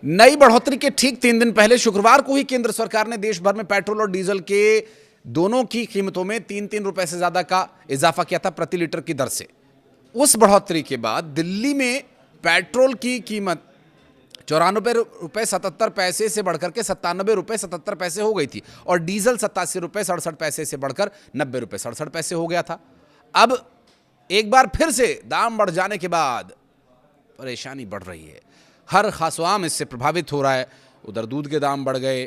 नई बढ़ोतरी के ठीक 3 दिन पहले शुक्रवार को ही केंद्र सरकार ने देश भर में पेट्रोल और डीजल के दोनों की कीमतों में 3-3 रुपए से ज्यादा का इजाफा किया था प्रति लीटर की दर से। उस बढ़ोतरी के बाद दिल्ली में पेट्रोल की कीमत 94 रुपए 77 पैसे से बढ़कर के 97 रुपए 77 पैसे हो गई थी और डीजल 87 रुपए 67 पैसे से बढ़कर 90 रुपए 67 पैसे हो गया था। अब एक बार फिर से दाम बढ़ जाने के बाद परेशानी बढ़ रही है। हर खासवाम इससे प्रभावित हो रहा है। उधर दूध के दाम बढ़ गए,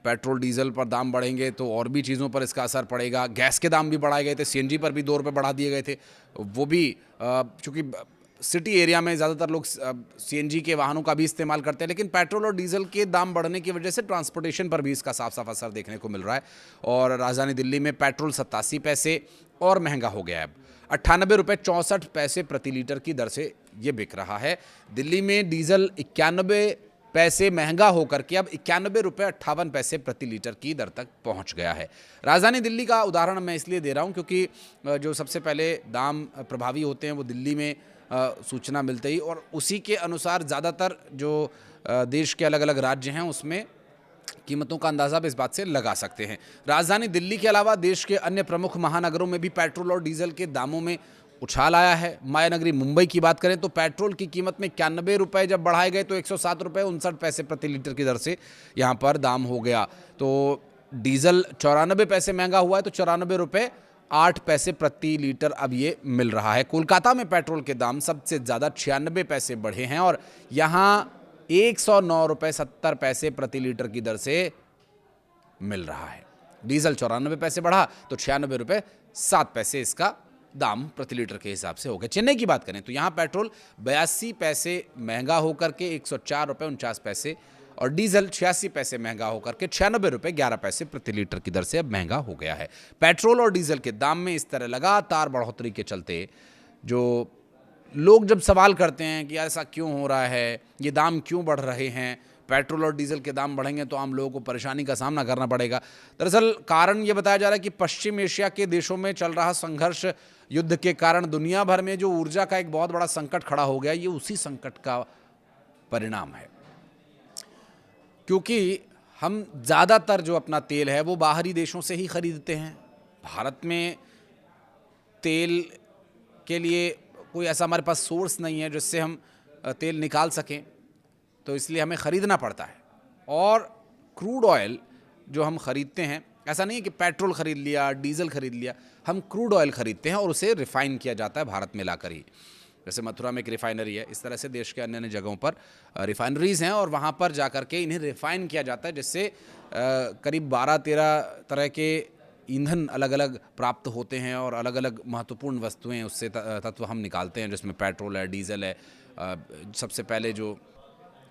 पेट्रोल डीजल पर दाम बढ़ेंगे तो और भी चीज़ों पर इसका असर पड़ेगा। गैस के दाम भी बढ़ाए गए थे, सीएनजी पर भी 2 रुपये बढ़ा दिए गए थे। वो भी चूँकि सिटी एरिया में ज़्यादातर लोग सीएनजी के वाहनों का भी इस्तेमाल करते हैं, लेकिन पेट्रोल और डीजल के दाम बढ़ने की वजह से ट्रांसपोर्टेशन पर भी इसका साफ साफ असर देखने को मिल रहा है। और राजधानी दिल्ली में पेट्रोल 87 पैसे और महंगा हो गया है। अब 98 रुपये 64 पैसे प्रति लीटर की दर से ये बिक रहा है। दिल्ली में डीजल 91 पैसे महंगा होकर के अब 91 रुपये 58 पैसे प्रति लीटर की दर तक पहुंच गया है। राजधानी दिल्ली का उदाहरण मैं इसलिए दे रहा हूं क्योंकि जो सबसे पहले दाम प्रभावी होते हैं वो दिल्ली में सूचना मिलते ही, और उसी के अनुसार ज़्यादातर जो देश के अलग अलग राज्य हैं उसमें कीमतों का अंदाज़ा भी इस बात से लगा सकते हैं। राजधानी दिल्ली के अलावा देश के अन्य प्रमुख महानगरों में भी पेट्रोल और डीजल के दामों में उछाल आया है। मायानगरी मुंबई की बात करें तो पेट्रोल की कीमत में 91 रुपये जब बढ़ाए गए तो 107 रुपये 59 पैसे प्रति लीटर की दर से यहाँ पर दाम हो गया। तो डीजल 94 पैसे महंगा हुआ है तो 94 रुपये 8 पैसे प्रति लीटर अब ये मिल रहा है। कोलकाता में पेट्रोल के दाम सबसे ज़्यादा 96 पैसे बढ़े हैं और यहाँ 109 रुपये 70 पैसे प्रति लीटर की दर से मिल रहा है। डीजल 94 पैसे बढ़ा तो 96 रुपये 7 पैसे इसका दाम प्रति लीटर के हिसाब से हो गया। चेन्नई की बात करें तो यहाँ पेट्रोल 82 पैसे महंगा होकर के 104 रुपये 49 पैसे और डीजल 86 पैसे महंगा होकर के 96 रुपये 11 पैसे प्रति लीटर की दर से अब महंगा हो गया है। पेट्रोल और डीजल के दाम में इस तरह लगातार बढ़ोतरी के चलते जो लोग जब सवाल करते हैं कि ऐसा क्यों हो रहा है, ये दाम क्यों बढ़ रहे हैं, पेट्रोल और डीजल के दाम बढ़ेंगे तो आम लोगों को परेशानी का सामना करना पड़ेगा। दरअसल कारण ये बताया जा रहा है कि पश्चिम एशिया के देशों में चल रहा संघर्ष, युद्ध के कारण दुनिया भर में जो ऊर्जा का एक बहुत बड़ा संकट खड़ा हो गया, ये उसी संकट का परिणाम है। क्योंकि हम ज़्यादातर जो अपना तेल है वो बाहरी देशों से ही खरीदते हैं। भारत में तेल के लिए कोई ऐसा हमारे पास सोर्स नहीं है जिससे हम तेल निकाल सकें, तो इसलिए हमें ख़रीदना पड़ता है। और क्रूड ऑयल जो हम ख़रीदते हैं, ऐसा नहीं है कि पेट्रोल ख़रीद लिया, डीजल ख़रीद लिया, हम क्रूड ऑयल ख़रीदते हैं और उसे रिफ़ाइन किया जाता है भारत में लाकर ही। जैसे मथुरा में एक रिफ़ाइनरी है, इस तरह से देश के अन्य अन्य जगहों पर रिफ़ाइनरीज़ हैं और वहाँ पर जा कर के इन्हें रिफ़ाइन किया जाता है, जिससे करीब 12-13 तरह के ईंधन अलग अलग प्राप्त होते हैं और अलग अलग महत्वपूर्ण वस्तुएं उससे तत्व हम निकालते हैं, जिसमें पेट्रोल है, डीजल है। सबसे पहले जो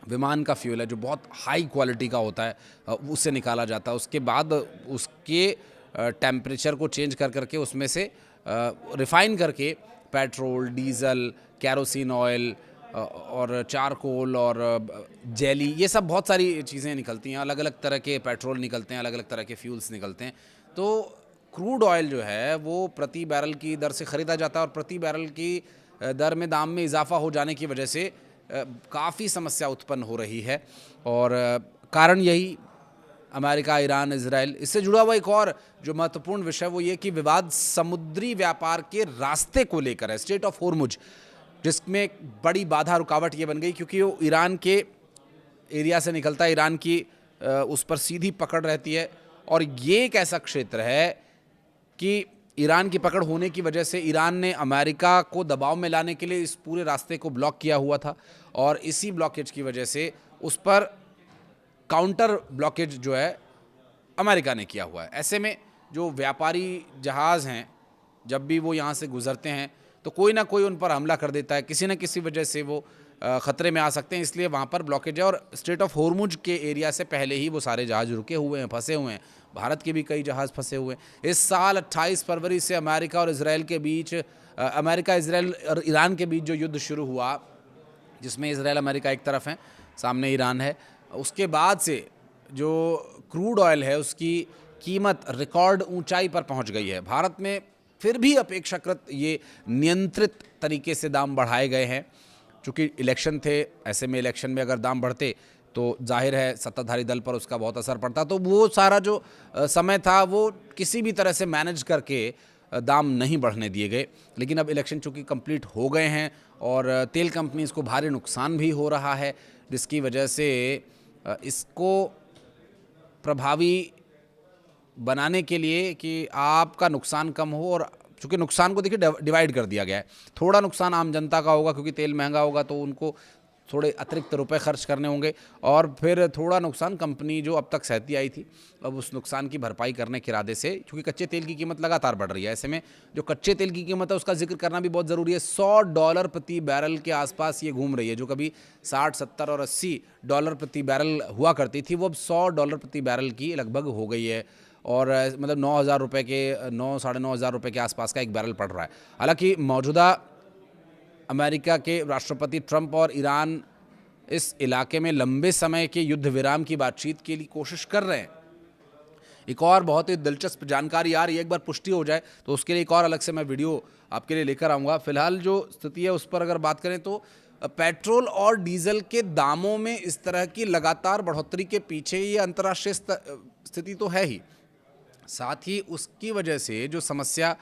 विमान का फ्यूल है जो बहुत हाई क्वालिटी का होता है उससे निकाला जाता है। उसके बाद उसके टेम्परेचर को चेंज कर करके उसमें से रिफ़ाइन करके पेट्रोल, डीज़ल, कैरोसिन ऑयल और चारकोल और जेली, ये सब बहुत सारी चीज़ें निकलती हैं। अलग अलग तरह के पेट्रोल निकलते हैं, अलग अलग तरह के फ्यूल्स निकलते हैं। तो क्रूड ऑयल जो है वो प्रति बैरल की दर से ख़रीदा जाता है और प्रति बैरल की दर में दाम में इजाफा हो जाने की वजह से काफ़ी समस्या उत्पन्न हो रही है। और कारण यही अमेरिका, ईरान, इजराइल, इससे जुड़ा हुआ एक और जो महत्वपूर्ण विषय वो ये कि विवाद समुद्री व्यापार के रास्ते को लेकर है, स्ट्रेट ऑफ होर्मुज, जिसमें एक बड़ी बाधा रुकावट ये बन गई क्योंकि वो ईरान के एरिया से निकलता है, ईरान की उस पर सीधी पकड़ रहती है और ये एक ऐसा क्षेत्र है कि ईरान की पकड़ होने की वजह से ईरान ने अमेरिका को दबाव में लाने के लिए इस पूरे रास्ते को ब्लॉक किया हुआ था और इसी ब्लॉकेज की वजह से उस पर काउंटर ब्लॉकेज जो है अमेरिका ने किया हुआ है। ऐसे में जो व्यापारी जहाज़ हैं जब भी वो यहाँ से गुज़रते हैं तो कोई ना कोई उन पर हमला कर देता है, किसी न किसी वजह से वो ख़तरे में आ सकते हैं, इसलिए वहाँ पर ब्लॉकेज है। और स्ट्रेट ऑफ होर्मुज के एरिया से पहले ही वो सारे जहाज़ रुके हुए हैं, फंसे हुए हैं। भारत के भी कई जहाज़ फंसे हुए हैं। इस साल 28 फरवरी से अमेरिका और इजराइल के बीच, अमेरिका, इजराइल और ईरान के बीच जो युद्ध शुरू हुआ, जिसमें इजराइल, अमेरिका एक तरफ हैं, सामने ईरान है, उसके बाद से जो क्रूड ऑयल है उसकी कीमत रिकॉर्ड ऊंचाई पर पहुंच गई है। भारत में फिर भी अपेक्षाकृत ये नियंत्रित तरीके से दाम बढ़ाए गए हैं, चूँकि इलेक्शन थे, ऐसे में इलेक्शन में अगर दाम बढ़ते तो जाहिर है सत्ताधारी दल पर उसका बहुत असर पड़ता। तो वो सारा जो समय था वो किसी भी तरह से मैनेज करके दाम नहीं बढ़ने दिए गए। लेकिन अब इलेक्शन चूँकि कंप्लीट हो गए हैं और तेल कंपनीज को भारी नुकसान भी हो रहा है, जिसकी वजह से इसको प्रभावी बनाने के लिए कि आपका नुकसान कम हो, और चूँकि नुकसान को देखिए डिवाइड कर दिया गया है। थोड़ा नुकसान आम जनता का होगा क्योंकि तेल महंगा होगा तो उनको थोड़े अतिरिक्त रुपए खर्च करने होंगे, और फिर थोड़ा नुकसान कंपनी जो अब तक सहती आई थी अब उस नुकसान की भरपाई करने के इरादे से, क्योंकि कच्चे तेल की कीमत लगातार बढ़ रही है। ऐसे में जो कच्चे तेल की कीमत है उसका जिक्र करना भी बहुत ज़रूरी है। $100 प्रति बैरल के आसपास ये घूम रही है। जो कभी 60, 70 और $80 प्रति बैरल हुआ करती थी वो अब $100 प्रति बैरल की लगभग हो गई है, और मतलब 9,000 रुपये के 9 साढ़े 9,000 रुपये के आसपास का एक बैरल पड़ रहा है। हालांकि मौजूदा अमेरिका के राष्ट्रपति ट्रंप और ईरान इस इलाके में लंबे समय के युद्ध विराम की बातचीत के लिए कोशिश कर रहे हैं। एक और बहुत ही दिलचस्प जानकारी आ रही है, एक बार पुष्टि हो जाए तो उसके लिए एक और अलग से मैं वीडियो आपके लिए लेकर आऊँगा। फिलहाल जो स्थिति है उस पर अगर बात करें तो पेट्रोल और डीजल के दामों में इस तरह की लगातार बढ़ोतरी के पीछे ये अंतर्राष्ट्रीय स्थिति तो है ही, साथ ही उसकी वजह से जो समस्या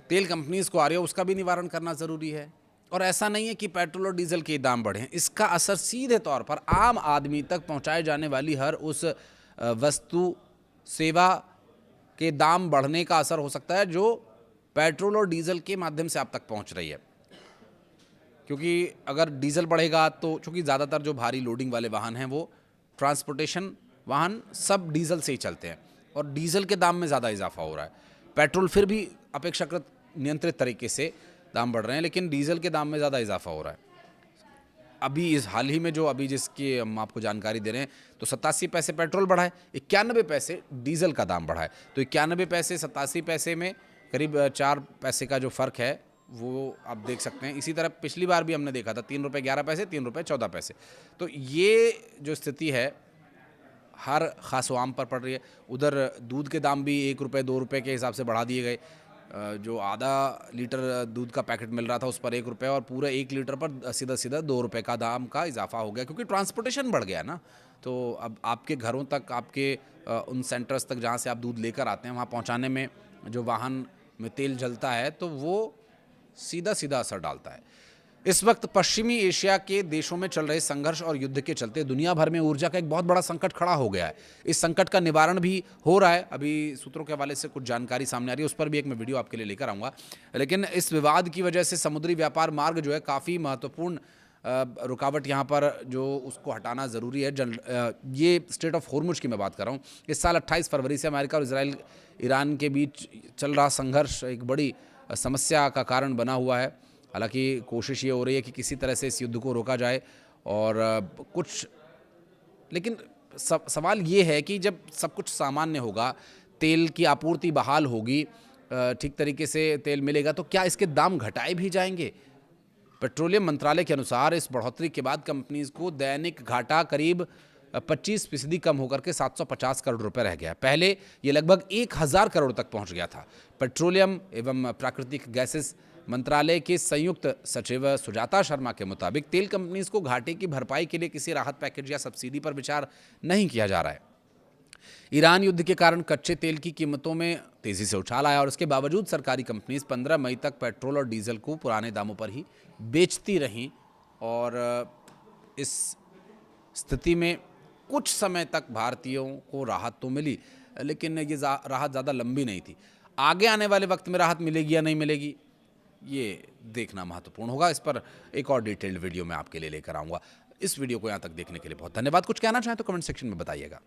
तेल कंपनीज को आ रही है उसका भी निवारण करना ज़रूरी है। और ऐसा नहीं है कि पेट्रोल और डीजल के दाम बढ़े, इसका असर सीधे तौर पर आम आदमी तक पहुंचाए जाने वाली हर उस वस्तु सेवा के दाम बढ़ने का असर हो सकता है जो पेट्रोल और डीजल के माध्यम से आप तक पहुंच रही है। क्योंकि अगर डीजल बढ़ेगा तो चूँकि ज़्यादातर जो भारी लोडिंग वाले वाहन हैं वो ट्रांसपोर्टेशन वाहन सब डीजल से ही चलते हैं, और डीजल के दाम में ज़्यादा इजाफा हो रहा है। पेट्रोल फिर भी अपेक्षाकृत नियंत्रित तरीके से दाम बढ़ रहे हैं, लेकिन डीजल के दाम में ज़्यादा इजाफा हो रहा है। अभी इस हाल ही में जो अभी जिसकी हम आपको जानकारी दे रहे हैं तो 87 पैसे पेट्रोल बढ़ा है, 91 पैसे डीजल का दाम बढ़ा है। तो 91 पैसे 87 पैसे में करीब 4 पैसे का जो फ़र्क है वो आप देख सकते हैं। इसी तरह पिछली बार भी हमने देखा था ₹3.11, ₹3.14। तो ये जो स्थिति है हर ख़ास आम पर पड़ रही है। उधर दूध के दाम भी ₹1, ₹2 के हिसाब से बढ़ा दिए गए। जो आधा लीटर दूध का पैकेट मिल रहा था उस पर ₹1 और पूरा 1 लीटर पर सीधा सीधा ₹2 का दाम का इजाफा हो गया, क्योंकि ट्रांसपोर्टेशन बढ़ गया ना। तो अब आपके घरों तक, आपके उन सेंटर्स तक जहाँ से आप दूध लेकर आते हैं वहाँ पहुँचाने में जो वाहन में तेल जलता है तो वो सीधा सीधा असर डालता है। इस वक्त पश्चिमी एशिया के देशों में चल रहे संघर्ष और युद्ध के चलते दुनिया भर में ऊर्जा का एक बहुत बड़ा संकट खड़ा हो गया है। इस संकट का निवारण भी हो रहा है। अभी सूत्रों के हवाले से कुछ जानकारी सामने आ रही है, उस पर भी एक मैं वीडियो आपके लिए लेकर आऊँगा। लेकिन इस विवाद की वजह से समुद्री व्यापार मार्ग जो है काफ़ी महत्वपूर्ण रुकावट यहाँ पर जो उसको हटाना ज़रूरी है। ये स्ट्रेट ऑफ हॉर्मुज की मैं बात कर रहा हूँ। इस साल 28 फरवरी से अमेरिका और इजराइल ईरान के बीच चल रहा संघर्ष एक बड़ी समस्या का कारण बना हुआ है। हालांकि कोशिश ये हो रही है कि किसी तरह से इस युद्ध को रोका जाए, और कुछ लेकिन सवाल ये है कि जब सब कुछ सामान्य होगा, तेल की आपूर्ति बहाल होगी, ठीक तरीके से तेल मिलेगा, तो क्या इसके दाम घटाए भी जाएंगे? पेट्रोलियम मंत्रालय के अनुसार इस बढ़ोतरी के बाद कंपनीज को दैनिक घाटा करीब 25% कम होकर के 750 करोड़ रुपए रह गया। पहले ये लगभग 1,000 करोड़ तक पहुंच गया था। पेट्रोलियम एवं प्राकृतिक गैसेस मंत्रालय के संयुक्त सचिव सुजाता शर्मा के मुताबिक तेल कंपनीज को घाटे की भरपाई के लिए किसी राहत पैकेज या सब्सिडी पर विचार नहीं किया जा रहा है। ईरान युद्ध के कारण कच्चे तेल की कीमतों में तेजी से उछाल आया, और इसके बावजूद सरकारी कंपनीज 15 मई तक पेट्रोल और डीजल को पुराने दामों पर ही बेचती रहीं। और इस स्थिति में कुछ समय तक भारतीयों को राहत तो मिली, लेकिन ये राहत ज़्यादा लंबी नहीं थी। आगे आने वाले वक्त में राहत मिलेगी या नहीं मिलेगी ये देखना महत्वपूर्ण होगा। इस पर एक और डिटेल्ड वीडियो मैं आपके लिए लेकर आऊँगा। इस वीडियो को यहाँ तक देखने के लिए बहुत धन्यवाद। कुछ कहना चाहें तो कमेंट सेक्शन में बताइएगा।